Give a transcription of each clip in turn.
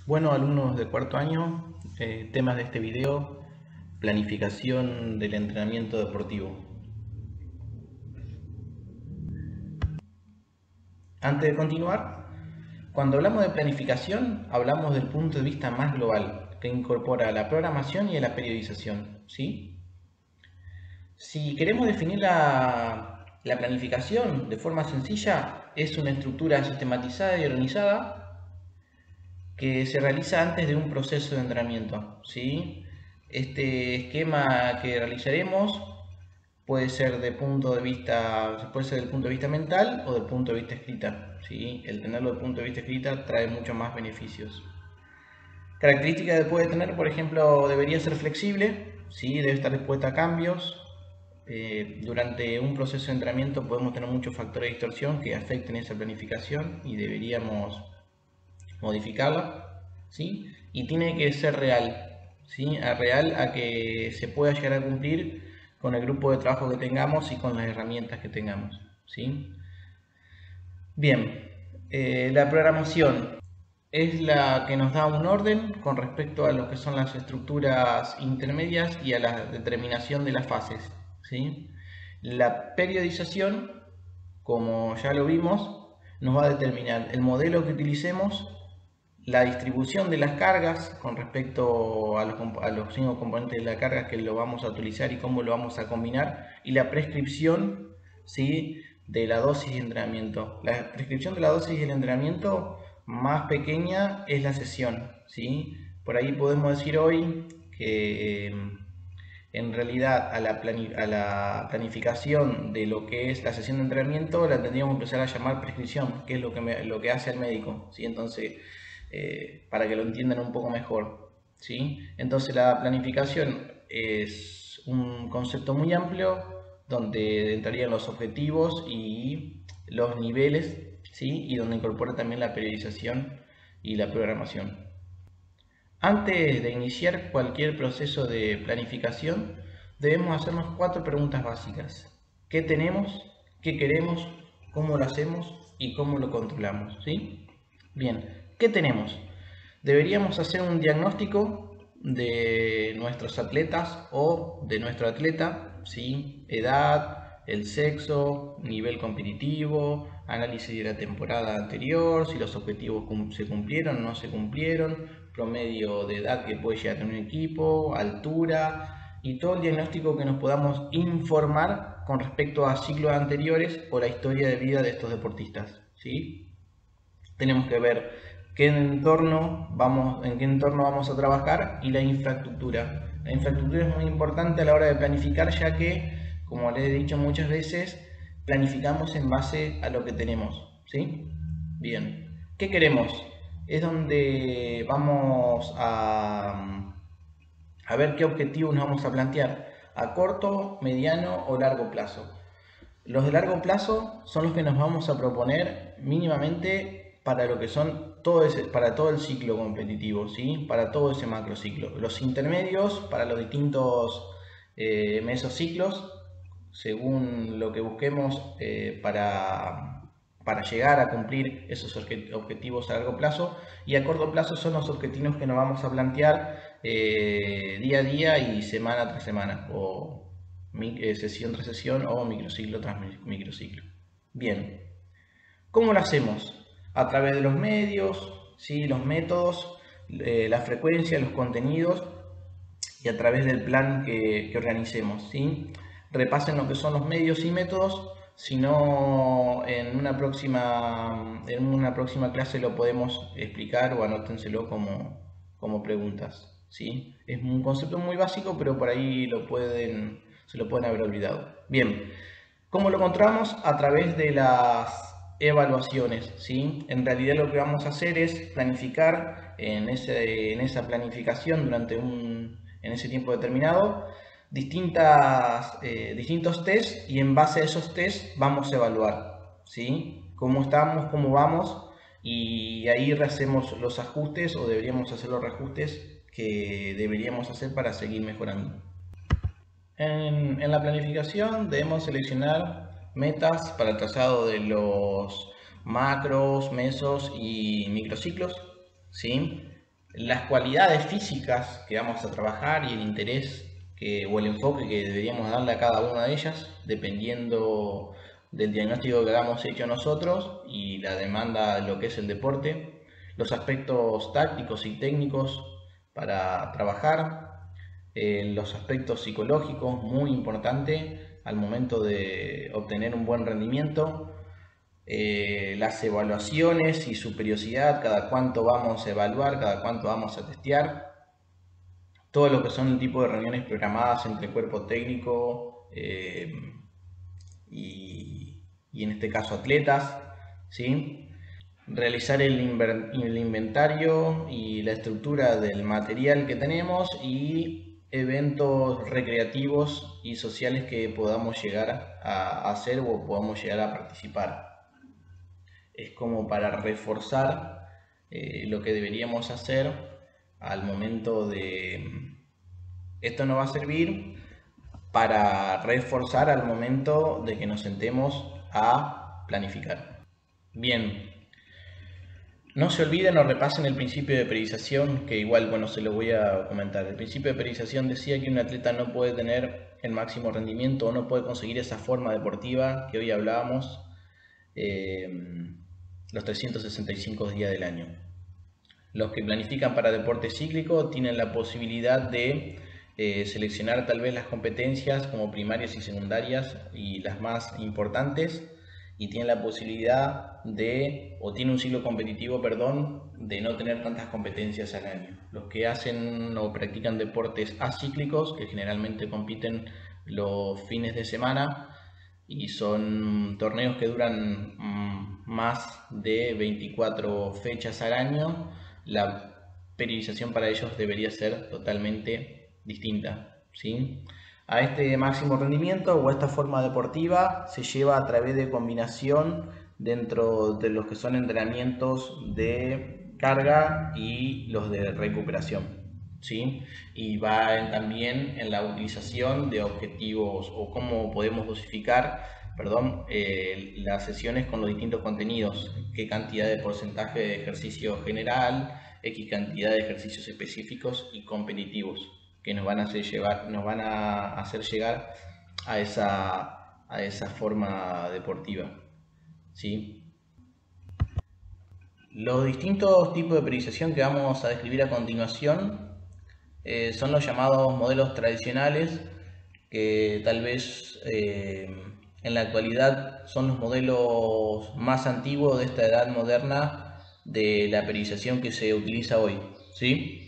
Bueno, alumnos de cuarto año, temas de este video: planificación del entrenamiento deportivo. Antes de continuar, cuando hablamos de planificación, hablamos del punto de vista más global, que incorpora la programación y la periodización, ¿sí? Si queremos definir la planificación de forma sencilla, es una estructura sistematizada y organizada que se realiza antes de un proceso de entrenamiento, ¿sí? Este esquema que realizaremos puede ser puede ser del punto de vista mental o del punto de vista escrita, ¿sí? El tenerlo del punto de vista escrita trae muchos más beneficios. Características que puede tener, por ejemplo, debería ser flexible, ¿sí? Debe estar expuesta a cambios. Durante un proceso de entrenamiento podemos tener muchos factores de distorsión que afecten esa planificación y deberíamos modificarla, ¿sí? Y tiene que ser real, ¿sí? Real a que se pueda llegar a cumplir con el grupo de trabajo que tengamos y con las herramientas que tengamos, ¿sí? Bien, la programación es la que nos da un orden con respecto a lo que son las estructuras intermedias y a la determinación de las fases, ¿sí? La periodización, como ya lo vimos, nos va a determinar el modelo que utilicemos, la distribución de las cargas con respecto a los 5 componentes de la carga que lo vamos a utilizar y cómo lo vamos a combinar, y la prescripción, ¿sí?, de la dosis de entrenamiento. La prescripción de la dosis del entrenamiento más pequeña es la sesión, ¿sí? Por ahí podemos decir hoy que en realidad a la planificación de lo que es la sesión de entrenamiento la tendríamos que empezar a llamar prescripción, que es lo que hace el médico, ¿sí? Entonces, para que lo entiendan un poco mejor, ¿sí? Entonces la planificación es un concepto muy amplio donde entrarían los objetivos y los niveles, ¿sí? Y donde incorpora también la periodización y la programación. Antes de iniciar cualquier proceso de planificación, debemos hacernos 4 preguntas básicas. ¿Qué tenemos? ¿Qué queremos? ¿Cómo lo hacemos? ¿Y cómo lo controlamos? ¿Sí? Bien, ¿qué tenemos? Deberíamos hacer un diagnóstico de nuestros atletas o de nuestro atleta, ¿sí? Edad, el sexo, nivel competitivo, análisis de la temporada anterior, si los objetivos se cumplieron o no se cumplieron, promedio de edad que puede llegar a tener un equipo, altura y todo el diagnóstico que nos podamos informar con respecto a ciclos anteriores o la historia de vida de estos deportistas, ¿sí? Tenemos que ver en qué entorno vamos a trabajar y la infraestructura. La infraestructura es muy importante a la hora de planificar, ya que, como les he dicho muchas veces, planificamos en base a lo que tenemos, ¿sí? Bien, ¿qué queremos? Es donde vamos a ver qué objetivos nos vamos a plantear a corto, mediano o largo plazo. Los de largo plazo son los que nos vamos a proponer mínimamente para lo que son para todo el ciclo competitivo, ¿sí? Para todo ese macrociclo. Los intermedios para los distintos mesociclos, según lo que busquemos para llegar a cumplir esos objetivos a largo plazo, y a corto plazo son los objetivos que nos vamos a plantear día a día y semana tras semana, o sesión tras sesión o microciclo tras microciclo. Bien, ¿cómo lo hacemos? A través de los medios, ¿sí? Los métodos, la frecuencia, los contenidos y a través del plan que organicemos, ¿sí? Repasen lo que son los medios y métodos, si no en una próxima clase lo podemos explicar o anótenselo como preguntas, ¿sí? Es un concepto muy básico, pero por ahí se lo pueden haber olvidado. Bien, ¿cómo lo encontramos? A través de las evaluaciones, ¿sí? En realidad lo que vamos a hacer es planificar en esa planificación en ese tiempo determinado distintos test, y en base a esos test vamos a evaluar, ¿sí? Cómo estamos, cómo vamos, y ahí hacemos los ajustes o deberíamos hacer los reajustes que deberíamos hacer para seguir mejorando. En la planificación debemos seleccionar metas para el trazado de los macros, mesos y microciclos, ¿sí? las cualidades físicas que vamos a trabajar y el interés o el enfoque que deberíamos darle a cada una de ellas, dependiendo del diagnóstico que hagamos hecho nosotros y la demanda de lo que es el deporte, los aspectos tácticos y técnicos para trabajar, los aspectos psicológicos, muy importante al momento de obtener un buen rendimiento, las evaluaciones y su periodicidad, cada cuánto vamos a evaluar, cada cuánto vamos a testear, todo lo que son el tipo de reuniones programadas entre cuerpo técnico y en este caso atletas, ¿sí? Realizar el inventario y la estructura del material que tenemos y eventos recreativos y sociales que podamos llegar a hacer o podamos llegar a participar. Es como para reforzar lo que deberíamos hacer al momento de... Esto nos va a servir para reforzar al momento de que nos sentemos a planificar. Bien, no se olviden o repasen el principio de periodización, que igual, bueno, se lo voy a comentar. El principio de periodización decía que un atleta no puede tener el máximo rendimiento o no puede conseguir esa forma deportiva que hoy hablábamos los 365 días del año. Los que planifican para deporte cíclico tienen la posibilidad de seleccionar tal vez las competencias como primarias y secundarias y las más importantes, y tienen la posibilidad de, o tiene un ciclo competitivo, perdón, de no tener tantas competencias al año. Los que hacen o practican deportes acíclicos, que generalmente compiten los fines de semana y son torneos que duran más de 24 fechas al año, la periodización para ellos debería ser totalmente distinta, ¿sí? A este máximo rendimiento o a esta forma deportiva se lleva a través de combinación dentro de los que son entrenamientos de carga y los de recuperación, ¿sí? Y va también en la utilización de objetivos o cómo podemos dosificar, perdón, las sesiones con los distintos contenidos, qué cantidad de porcentaje de ejercicio general, X cantidad de ejercicios específicos y competitivos que nos van a hacer llegar a esa forma deportiva, ¿sí? Los distintos tipos de periodización que vamos a describir a continuación son los llamados modelos tradicionales, que tal vez en la actualidad son los modelos más antiguos de esta edad moderna de la periodización que se utiliza hoy, ¿sí?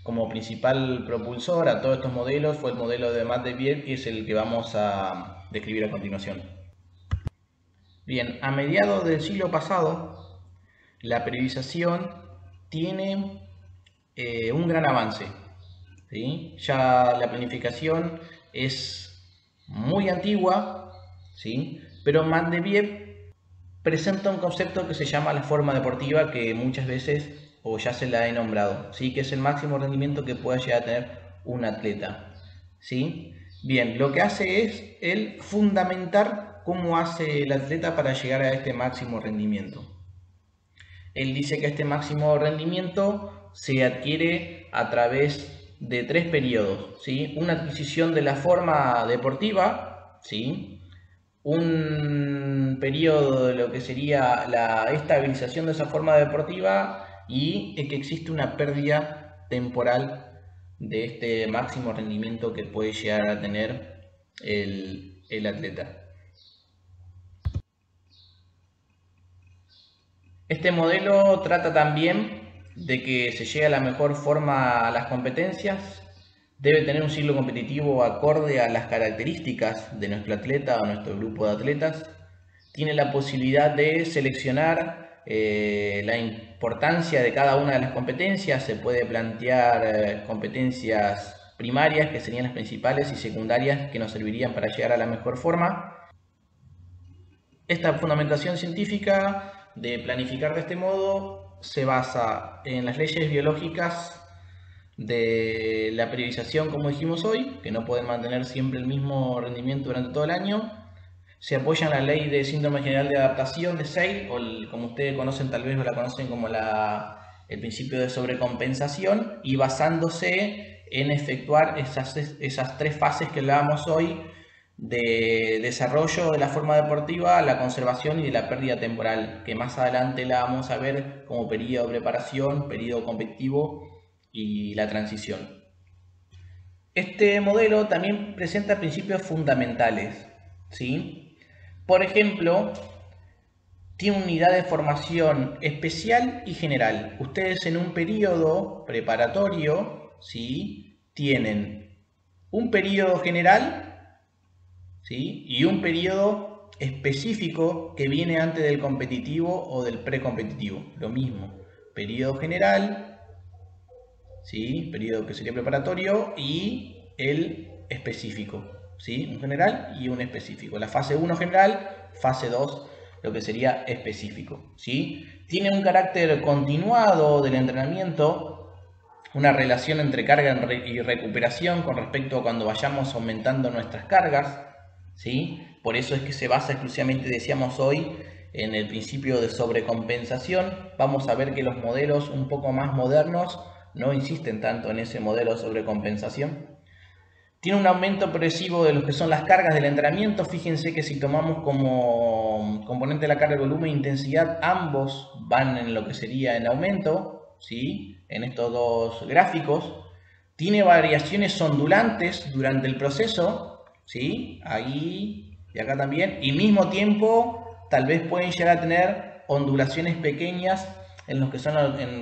Como principal propulsor a todos estos modelos fue el modelo de Matveyev, que es el que vamos a describir a continuación. Bien, a mediados del siglo pasado, la periodización tiene un gran avance, ¿sí? Ya la planificación es muy antigua, ¿sí? Pero Matveyev presenta un concepto que se llama la forma deportiva, que muchas veces o ya se la he nombrado, ¿sí? Que es el máximo rendimiento que pueda llegar a tener un atleta, ¿sí? Bien, lo que hace es el fundamentar cómo hace el atleta para llegar a este máximo rendimiento. Él dice que este máximo rendimiento se adquiere a través de 3 periodos, ¿sí? Una adquisición de la forma deportiva, ¿sí? Un periodo de lo que sería la estabilización de esa forma deportiva y que existe una pérdida temporal de este máximo rendimiento que puede llegar a tener el atleta. Este modelo trata también de que se llegue a la mejor forma a las competencias, debe tener un ciclo competitivo acorde a las características de nuestro atleta o nuestro grupo de atletas, tiene la posibilidad de seleccionar la importancia de cada una de las competencias, se puede plantear competencias primarias que serían las principales y secundarias que nos servirían para llegar a la mejor forma. Esta fundamentación científica de planificar de este modo se basa en las leyes biológicas de la periodización, como dijimos hoy, que no pueden mantener siempre el mismo rendimiento durante todo el año. Se apoya en la ley de síndrome general de adaptación de Say, o como ustedes conocen tal vez o la conocen como la el principio de sobrecompensación y basándose en efectuar esas 3 fases que hablábamos hoy de desarrollo de la forma deportiva, la conservación y de la pérdida temporal, que más adelante la vamos a ver como periodo de preparación, periodo competitivo y la transición. Este modelo también presenta principios fundamentales, ¿sí? Por ejemplo, tiene unidad de formación especial y general. Ustedes en un periodo preparatorio, ¿sí?, tienen un periodo general, ¿sí?, y un periodo específico que viene antes del competitivo o del precompetitivo. Lo mismo, periodo general, ¿sí?, periodo que sería preparatorio, y el específico, ¿sí?, un general y un específico. La fase 1 general, fase 2 lo que sería específico, ¿sí? Tiene un carácter continuado del entrenamiento, una relación entre carga y recuperación con respecto a cuando vayamos aumentando nuestras cargas, ¿sí? Por eso es que se basa exclusivamente, decíamos hoy, en el principio de sobrecompensación. Vamos a ver que los modelos un poco más modernos no insisten tanto en ese modelo de sobrecompensación. Tiene un aumento progresivo de lo que son las cargas del entrenamiento. Fíjense que si tomamos como componente de la carga, volumen e intensidad, ambos van en lo que sería en aumento, ¿sí?, en estos dos gráficos. Tiene variaciones ondulantes durante el proceso, ¿sí?, ahí y acá también. Y al mismo tiempo, tal vez pueden llegar a tener ondulaciones pequeñas en los que son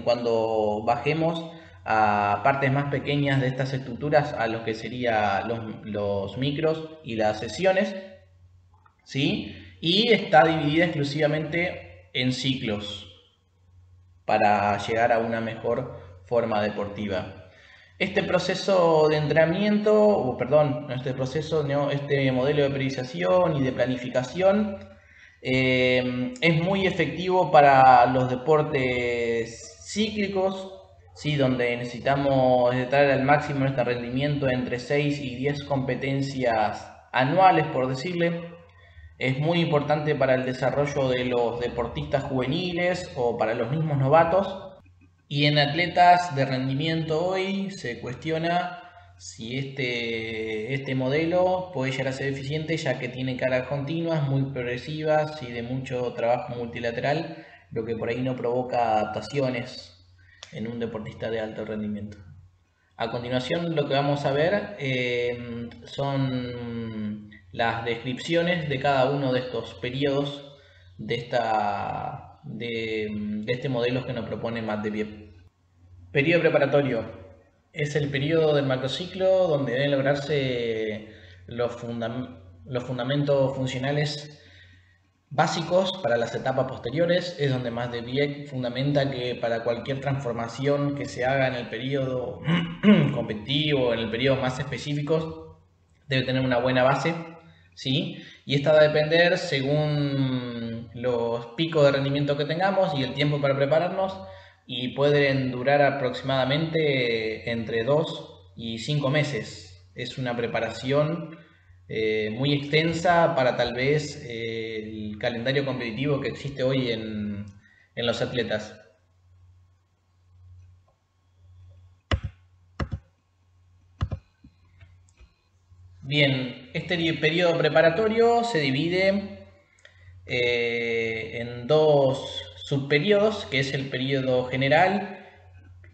cuando bajemos a partes más pequeñas de estas estructuras, a lo que serían los micros y las sesiones, ¿sí? Y está dividida exclusivamente en ciclos para llegar a una mejor forma deportiva. Este proceso de entrenamiento, este modelo de periodización y de planificación es muy efectivo para los deportes cíclicos, ¿sí?, donde necesitamos traer al máximo nuestro rendimiento entre 6 y 10 competencias anuales, por decirle. Es muy importante para el desarrollo de los deportistas juveniles o para los mismos novatos. Y en atletas de rendimiento hoy se cuestiona si este modelo puede llegar a ser eficiente, ya que tiene cargas continuas, muy progresivas y de mucho trabajo multilateral, lo que por ahí no provoca adaptaciones en un deportista de alto rendimiento. A continuación lo que vamos a ver son las descripciones de cada uno de estos periodos de este modelo que nos propone Matt DeViep. Periodo preparatorio es el periodo del macrociclo donde deben lograrse los fundamentos funcionales básicos para las etapas posteriores. Es donde Matt DeViep fundamenta que para cualquier transformación que se haga en el periodo competitivo, en el periodo más específicos, debe tener una buena base, ¿sí? Y esta va a depender según los picos de rendimiento que tengamos y el tiempo para prepararnos, y pueden durar aproximadamente entre 2 y 5 meses. Es una preparación muy extensa para tal vez el calendario competitivo que existe hoy en los atletas. Bien, este periodo preparatorio se divide en 2 subperiodos, que es el periodo general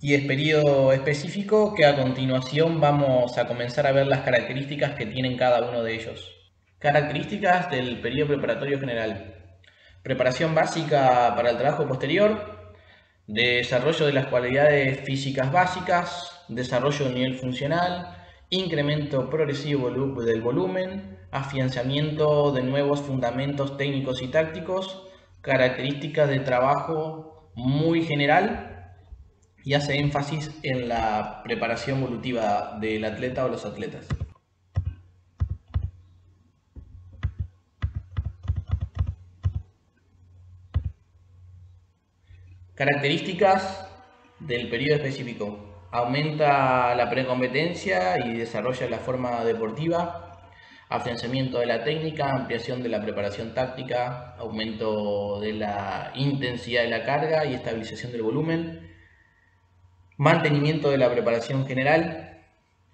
y el periodo específico, que a continuación vamos a comenzar a ver las características que tienen cada uno de ellos. Características del periodo preparatorio general: preparación básica para el trabajo posterior, desarrollo de las cualidades físicas básicas, desarrollo del nivel funcional, incremento progresivo del volumen, afianzamiento de nuevos fundamentos técnicos y tácticos, características de trabajo muy general, y hace énfasis en la preparación evolutiva del atleta o los atletas. Características del periodo específico: aumenta la precompetencia y desarrolla la forma deportiva, afianzamiento de la técnica, ampliación de la preparación táctica, aumento de la intensidad de la carga y estabilización del volumen, mantenimiento de la preparación general,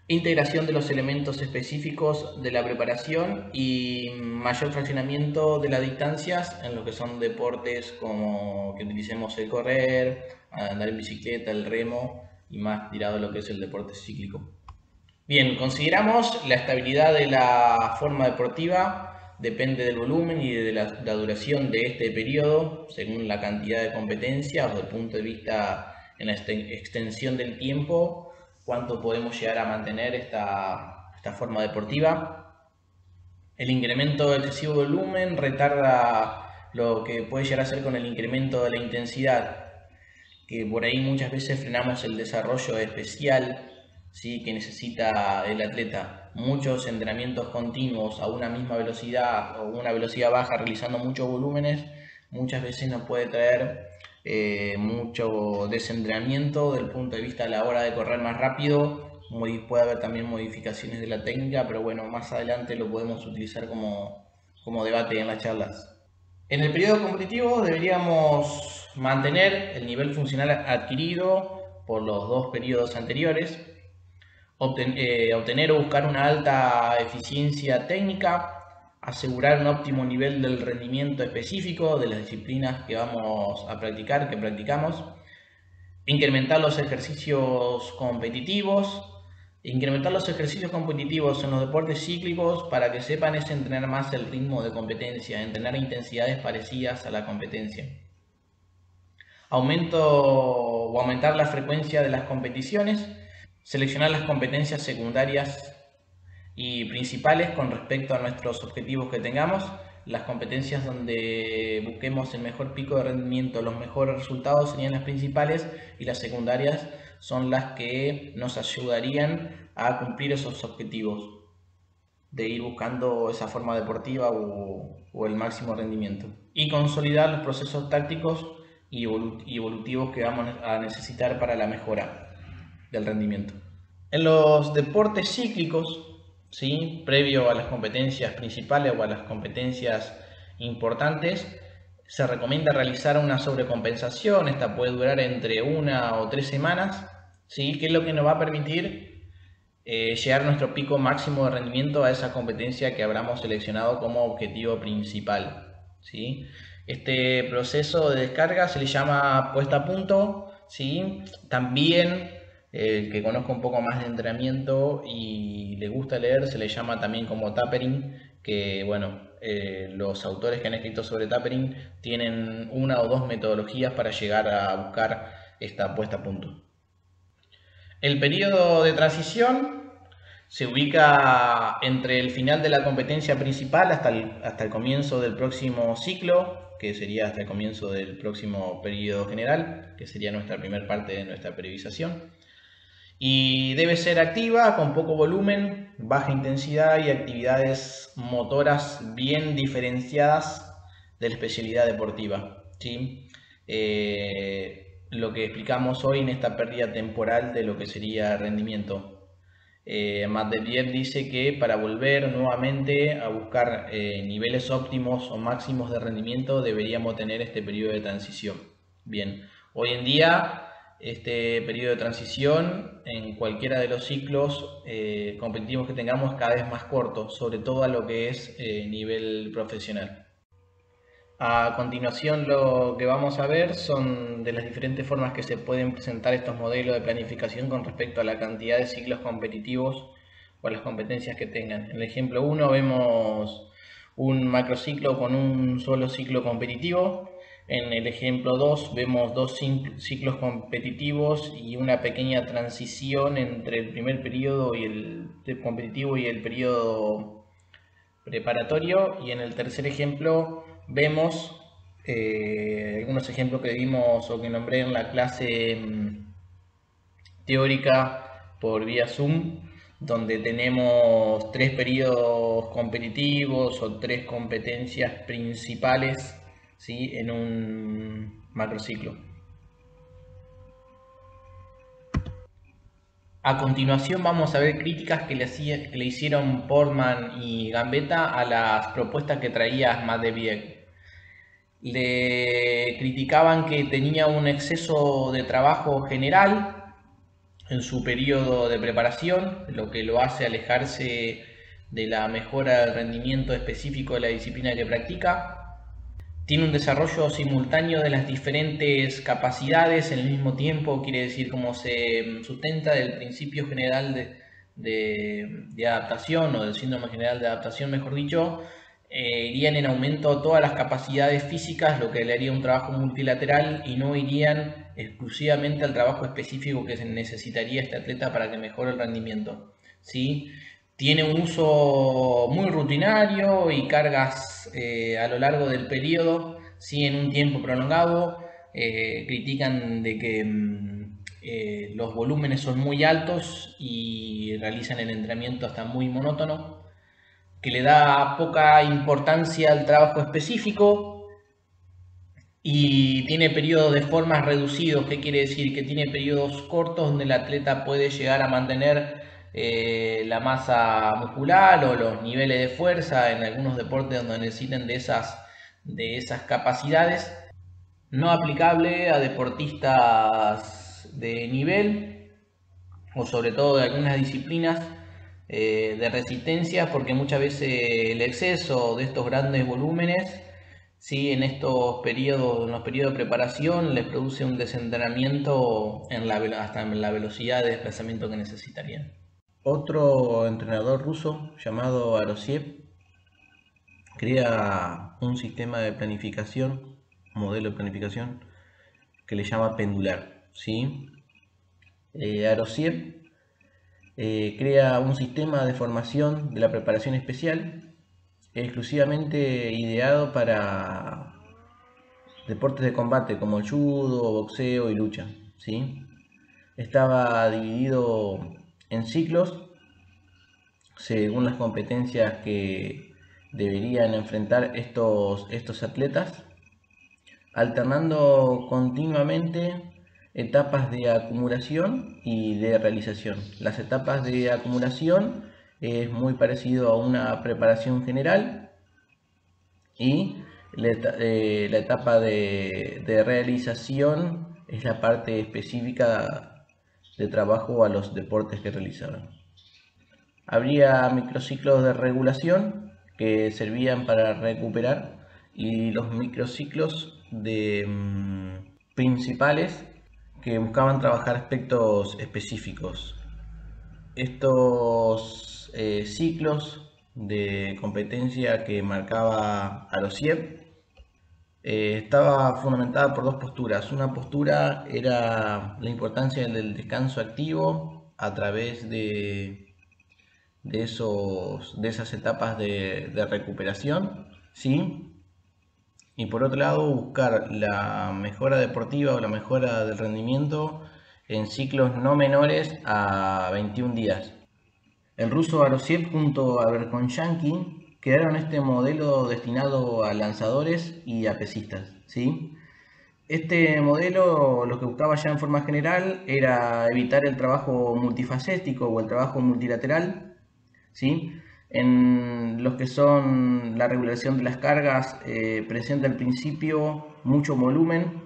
integración de los elementos específicos de la preparación y mayor fraccionamiento de las distancias en lo que son deportes como que utilicemos el correr, andar en bicicleta, el remo y más tirado a lo que es el deporte cíclico. Bien, consideramos la estabilidad de la forma deportiva, depende del volumen y de la duración de este periodo, según la cantidad de competencias o desde el punto de vista en la extensión del tiempo, cuánto podemos llegar a mantener esta forma deportiva. El incremento de excesivo volumen retarda lo que puede llegar a ser con el incremento de la intensidad, que por ahí muchas veces frenamos el desarrollo especial, ¿sí?, que necesita el atleta. Muchos entrenamientos continuos a una misma velocidad o una velocidad baja realizando muchos volúmenes, muchas veces nos puede traer mucho desentrenamiento del punto de vista a la hora de correr más rápido. Puede haber también modificaciones de la técnica, pero bueno, más adelante lo podemos utilizar como debate en las charlas. En el periodo competitivo deberíamos mantener el nivel funcional adquirido por los dos periodos anteriores, obtener o buscar una alta eficiencia técnica, asegurar un óptimo nivel del rendimiento específico de las disciplinas que vamos a practicar, que practicamos, incrementar los ejercicios competitivos. Incrementar los ejercicios competitivos en los deportes cíclicos para que sepan es entrenar más el ritmo de competencia, entrenar intensidades parecidas a la competencia. Aumentar la frecuencia de las competiciones, seleccionar las competencias secundarias y principales con respecto a nuestros objetivos que tengamos, las competencias donde busquemos el mejor pico de rendimiento, los mejores resultados serían las principales y las secundarias son las que nos ayudarían a cumplir esos objetivos de ir buscando esa forma deportiva o el máximo rendimiento. Y consolidar los procesos tácticos y evolutivos que vamos a necesitar para la mejora del rendimiento. En los deportes cíclicos, ¿sí?, previo a las competencias principales o a las competencias importantes, se recomienda realizar una sobrecompensación. Esta puede durar entre 1 o 3 semanas, ¿sí?, que es lo que nos va a permitir llegar a nuestro pico máximo de rendimiento a esa competencia que habramos seleccionado como objetivo principal, ¿sí? Este proceso de descarga se le llama puesta a punto, ¿sí? También el que conozca un poco más de entrenamiento y le gusta leer se le llama también como tapering, que bueno, los autores que han escrito sobre tapering tienen 1 o 2 metodologías para llegar a buscar esta puesta a punto. El periodo de transición se ubica entre el final de la competencia principal hasta el comienzo del próximo ciclo, que sería hasta el comienzo del próximo periodo general, que sería nuestra primera parte de nuestra periodización. Y debe ser activa, con poco volumen, baja intensidad y actividades motoras bien diferenciadas de la especialidad deportiva, ¿sí? Lo que explicamos hoy en esta pérdida temporal de lo que sería rendimiento. Matveev dice que para volver nuevamente a buscar niveles óptimos o máximos de rendimiento deberíamos tener este periodo de transición. Bien, hoy en día este periodo de transición en cualquiera de los ciclos competitivos que tengamos es cada vez más corto, sobre todo a lo que es nivel profesional. A continuación lo que vamos a ver son de las diferentes formas que se pueden presentar estos modelos de planificación con respecto a la cantidad de ciclos competitivos o a las competencias que tengan. En el ejemplo 1 vemos un macrociclo con un solo ciclo competitivo. En el ejemplo 2 vemos 2 ciclos competitivos y una pequeña transición entre el primer periodo y el competitivo y el periodo preparatorio. Y en el tercer ejemplo vemos algunos ejemplos que vimos o que nombré en la clase teórica por vía Zoom, donde tenemos 3 periodos competitivos o 3 competencias principales, ¿sí?, en un macrociclo. A continuación vamos a ver críticas que le hicieron Portman y Gambetta a las propuestas que traía Matveev. Le criticaban que tenía un exceso de trabajo general, en su periodo de preparación, lo que lo hace alejarse de la mejora del rendimiento específico de la disciplina que practica. Tiene un desarrollo simultáneo de las diferentes capacidades en el mismo tiempo, quiere decir cómo se sustenta del principio general de adaptación, o del síndrome general de adaptación, mejor dicho. Irían en aumento todas las capacidades físicas, lo que le haría un trabajo multilateral, y no irían exclusivamente al trabajo específico que necesitaría este atleta para que mejore el rendimiento, ¿sí? Tiene un uso muy rutinario y cargas a lo largo del periodo, sí, en un tiempo prolongado. Critican de que los volúmenes son muy altos y realizan el entrenamiento hasta muy monótono, que le da poca importancia al trabajo específico y tiene periodos de formas reducidos. ¿Qué quiere decir? Que tiene periodos cortos donde el atleta puede llegar a mantener la masa muscular o los niveles de fuerza en algunos deportes donde necesiten de esas capacidades. No aplicable a deportistas de nivel, o sobre todo de algunas disciplinas de resistencia, porque muchas veces el exceso de estos grandes volúmenes, ¿sí?, en los periodos de preparación, les produce un desentrenamiento hasta en la velocidad de desplazamiento que necesitarían. Otro entrenador ruso llamado Arosiev crea un sistema de planificación, modelo de planificación, que le llama pendular, ¿sí? Arosiev crea un sistema de formación de la preparación especial exclusivamente ideado para deportes de combate como el judo, boxeo y lucha, ¿sí? Estaba dividido en ciclos según las competencias que deberían enfrentar estos atletas, alternando continuamente etapas de acumulación y de realización. Las etapas de acumulación es muy parecido a una preparación general, y la etapa de realización es la parte específica de trabajo a los deportes que realizaban. Habría microciclos de regulación que servían para recuperar, y los microciclos principales que buscaban trabajar aspectos específicos. Estos ciclos de competencia que marcaba Arosiev estaba fundamentada por dos posturas. Una postura era la importancia del descanso activo a través de esas etapas de recuperación, ¿sí? Y por otro lado, buscar la mejora deportiva o la mejora del rendimiento en ciclos no menores a 21 días. El ruso Arosiev junto a Verkhoshansky crearon este modelo destinado a lanzadores y a pesistas, ¿sí? Este modelo lo que buscaba ya en forma general era evitar el trabajo multifacético o el trabajo multilateral, ¿sí? En los que son la regulación de las cargas, presenta al principio mucho volumen,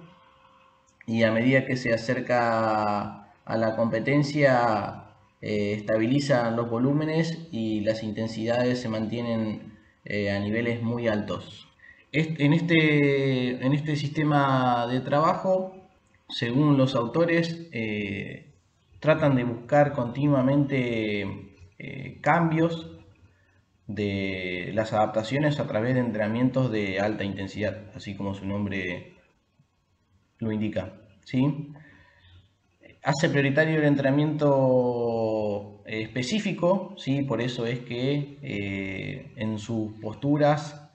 y a medida que se acerca a la competencia estabilizan los volúmenes y las intensidades se mantienen a niveles muy altos. En este sistema de trabajo, según los autores, tratan de buscar continuamente cambios de las adaptaciones a través de entrenamientos de alta intensidad, así como su nombre lo indica, ¿sí? Hace prioritario el entrenamiento específico, ¿sí? Por eso es que en sus posturas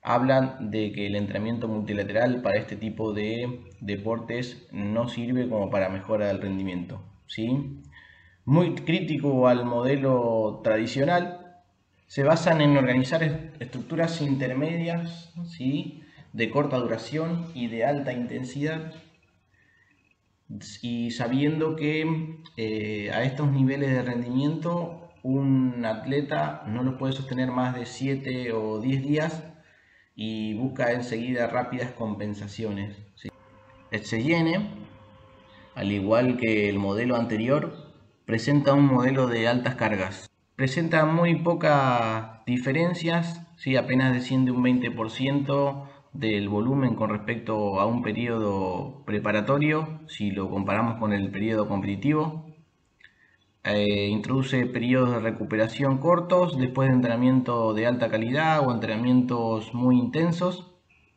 hablan de que el entrenamiento multilateral para este tipo de deportes no sirve como para mejora del rendimiento, ¿sí? Muy crítico al modelo tradicional, se basan en organizar estructuras intermedias, ¿sí?, de corta duración y de alta intensidad, y sabiendo que a estos niveles de rendimiento un atleta no los puede sostener más de 7 o 10 días y busca enseguida rápidas compensaciones, ¿sí? Etsegene al igual que el modelo anterior, presenta un modelo de altas cargas. Presenta muy pocas diferencias, ¿sí? Apenas desciende un 20% del volumen con respecto a un periodo preparatorio, si lo comparamos con el periodo competitivo. Introduce periodos de recuperación cortos después de entrenamiento de alta calidad o entrenamientos muy intensos.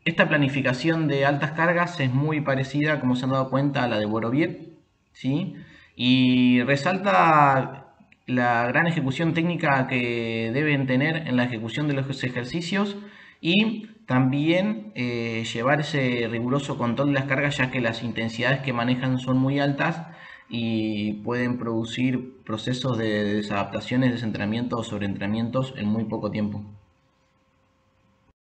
Esta planificación de altas cargas es muy parecida, como se han dado cuenta, a la de Boroviet, ¿sí? Y resalta la gran ejecución técnica que deben tener en la ejecución de los ejercicios y también llevar ese riguroso control de las cargas, ya que las intensidades que manejan son muy altas y pueden producir procesos de desadaptaciones, desentrenamientos o sobreentrenamientos en muy poco tiempo.